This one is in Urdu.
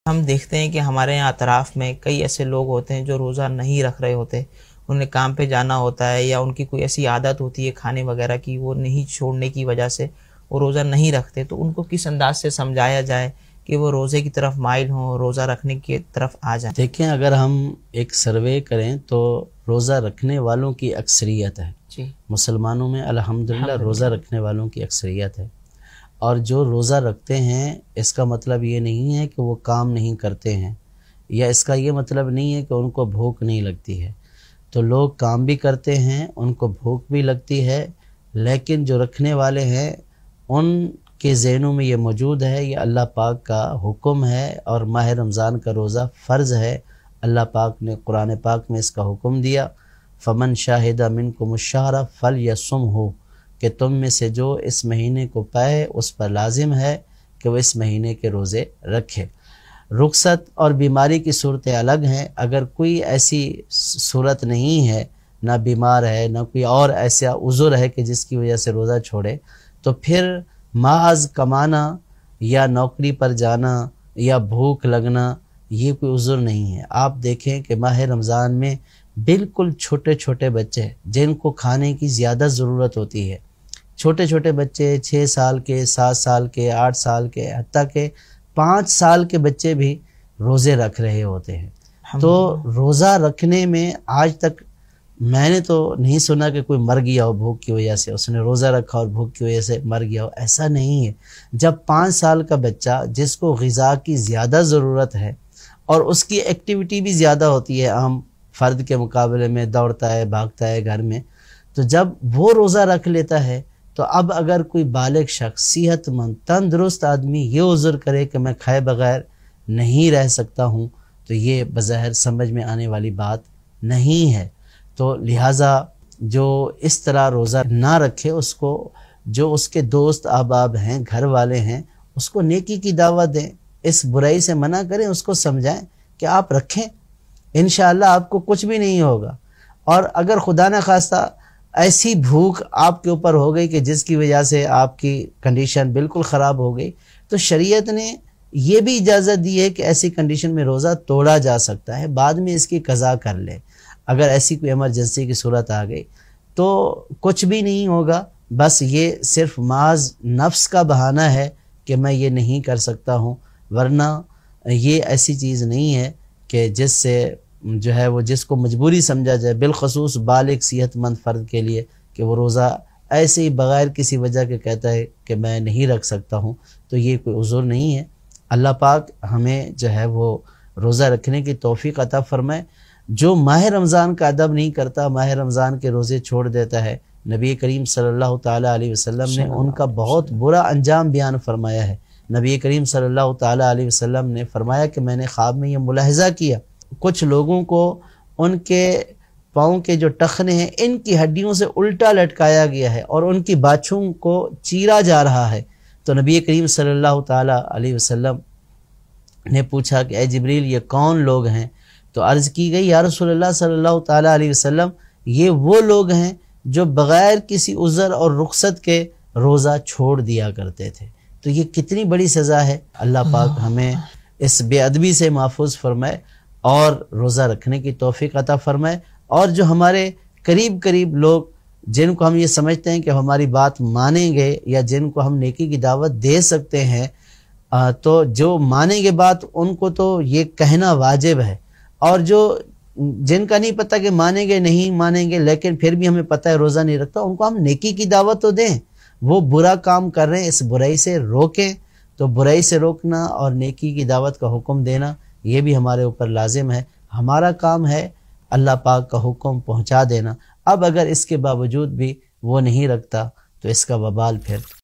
ہم دیکھتے ہیں کہ ہمارے یہاں اطراف میں کئی ایسے لوگ ہوتے ہیں جو روزہ نہیں رکھ رہے ہوتے، انہیں کام پہ جانا ہوتا ہے یا ان کی کوئی ایسی عادت ہوتی ہے کھانے وغیرہ کی، وہ نہیں چھوڑنے کی وجہ سے وہ روزہ نہیں رکھتے، تو ان کو کس انداز سے سمجھایا جائے کہ وہ روزے کی طرف مائل ہوں، روزہ رکھنے کی طرف آ جائیں؟ دیکھیں، اگر ہم ایک سروے کریں تو روزہ رکھنے والوں کی اکثریت ہے جی، مسلمانوں میں الحمدللہ روزہ رکھنے والوں کی اکثریت ہے، اور جو روزہ رکھتے ہیں اس کا مطلب یہ نہیں ہے کہ وہ کام نہیں کرتے ہیں، یا اس کا یہ مطلب نہیں ہے کہ ان کو بھوک نہیں لگتی ہے۔ تو لوگ کام بھی کرتے ہیں، ان کو بھوک بھی لگتی ہے، لیکن جو رکھنے والے ہیں ان کے ذہنوں میں یہ موجود ہے، یہ اللہ پاک کا حکم ہے، اور ماہ رمضان کا روزہ فرض ہے۔ اللہ پاک نے قرآن پاک میں اس کا حکم دیا، فمن شاہد منکم الشہر فلیصمہ، کہ تم میں سے جو اس مہینے کو پائے اس پر لازم ہے کہ وہ اس مہینے کے روزے رکھے۔ رخصت اور بیماری کی صورتیں الگ ہیں، اگر کوئی ایسی صورت نہیں ہے، نہ بیمار ہے نہ کوئی اور ایسا عذر ہے کہ جس کی وجہ سے روزہ چھوڑے، تو پھر محض کمانا یا نوکری پر جانا یا بھوک لگنا یہ کوئی عذر نہیں ہے۔ آپ دیکھیں کہ ماہ رمضان میں بالکل چھوٹے چھوٹے بچے جن کو کھانے کی زیادہ ضرورت ہوتی ہے، چھوٹے چھوٹے بچے 6 سال کے، 7 سال کے، 8 سال کے، حتیٰ کہ 5 سال کے بچے بھی روزے رکھ رہے ہوتے ہیں۔ تو روزہ رکھنے میں آج تک میں نے تو نہیں سنا کہ کوئی مر گیا ہو بھوک کی وجہ سے، اس نے روزہ رکھا اور بھوک کی وجہ سے مر گیا ہو، ایسا نہیں ہے۔ جب 5 سال کا بچہ جس کو غذا کی زیادہ ضرورت ہے اور اس کی ایکٹیویٹی بھی زیادہ ہوتی ہے عام فرد کے مقابلے میں، دوڑتا ہے، بھاگتا ہے گھر میں، تو جب وہ روزہ رکھ لیتا ہے تو اب اگر کوئی بالغ شخص، صحت مند، تندرست آدمی یہ عذر کرے کہ میں کھائے بغیر نہیں رہ سکتا ہوں، تو یہ بظاہر سمجھ میں آنے والی بات نہیں ہے۔ تو لہٰذا جو اس طرح روزہ نہ رکھے، اس کو جو اس کے دوست احباب ہیں، گھر والے ہیں، اس کو نیکی کی دعوت دیں، اس برائی سے منع کریں، اس کو سمجھائیں کہ آپ رکھیں، انشاءاللہ آپ کو کچھ بھی نہیں ہوگا۔ اور اگر خدا نہ خواستہ ایسی بھوک آپ کے اوپر ہو گئی کہ جس کی وجہ سے آپ کی کنڈیشن بالکل خراب ہو گئی، تو شریعت نے یہ بھی اجازت دی ہے کہ ایسی کنڈیشن میں روزہ توڑا جا سکتا ہے، بعد میں اس کی قضا کر لے۔ اگر ایسی کوئی ایمرجنسی کی صورت آ گئی تو کچھ بھی نہیں ہوگا، بس یہ صرف محض نفس کا بہانہ ہے کہ میں یہ نہیں کر سکتا ہوں، ورنہ یہ ایسی چیز نہیں ہے کہ جس سے جو ہے وہ جس کو مجبوری سمجھا جائے، بالخصوص بالغ صحت مند فرد کے لیے، کہ وہ روزہ ایسے ہی بغیر کسی وجہ کے کہتا ہے کہ میں نہیں رکھ سکتا ہوں، تو یہ کوئی عذر نہیں ہے۔ اللہ پاک ہمیں جو ہے وہ روزہ رکھنے کی توفیق عطا فرمائے۔ جو ماہ رمضان کا ادب نہیں کرتا، ماہ رمضان کے روزے چھوڑ دیتا ہے، نبی کریم صلی اللہ تعالیٰ علیہ وسلم نے ان کا بہت برا انجام بیان فرمایا ہے۔ نبی کریم صلی اللہ تعالیٰ علیہ وسلم نے فرمایا کہ میں نے خواب میں یہ ملاحظہ کیا، کچھ لوگوں کو ان کے پاؤں کے جو ٹخنے ہیں ان کی ہڈیوں سے الٹا لٹکایا گیا ہے اور ان کی باچھوں کو چیرا جا رہا ہے۔ تو نبی کریم صلی اللہ تعالیٰ علیہ وسلم نے پوچھا کہ اے جبریل، یہ کون لوگ ہیں؟ تو عرض کی گئی، یا رسول اللہ صلی اللہ تعالیٰ علیہ وسلم، یہ وہ لوگ ہیں جو بغیر کسی عذر اور رخصت کے روزہ چھوڑ دیا کرتے تھے۔ تو یہ کتنی بڑی سزا ہے۔ اللہ پاک ہمیں اس بے ادبی سے محفوظ فرمائے اور روزہ رکھنے کی توفیق عطا فرمائے، اور جو ہمارے قریب لوگ جن کو ہم یہ سمجھتے ہیں کہ ہماری بات مانیں گے یا جن کو ہم نیکی کی دعوت دے سکتے ہیں، تو جو مانیں گے بات ان کو تو یہ کہنا واجب ہے، اور جن کا نہیں پتہ کہ مانیں گے نہیں مانیں گے لیکن پھر بھی ہمیں پتہ ہے روزہ نہیں رکھتا، ان کو ہم نیکی کی دعوت تو دیں۔ وہ برا کام کر رہے ہیں، اس برائی سے روکیں۔ تو برائی سے روکنا اور نیکی کی دعوت کا حکم دینا یہ بھی ہمارے اوپر لازم ہے۔ ہمارا کام ہے اللہ پاک کا حکم پہنچا دینا۔ اب اگر اس کے باوجود بھی وہ نہیں رکھتا تو اس کا وبال پھر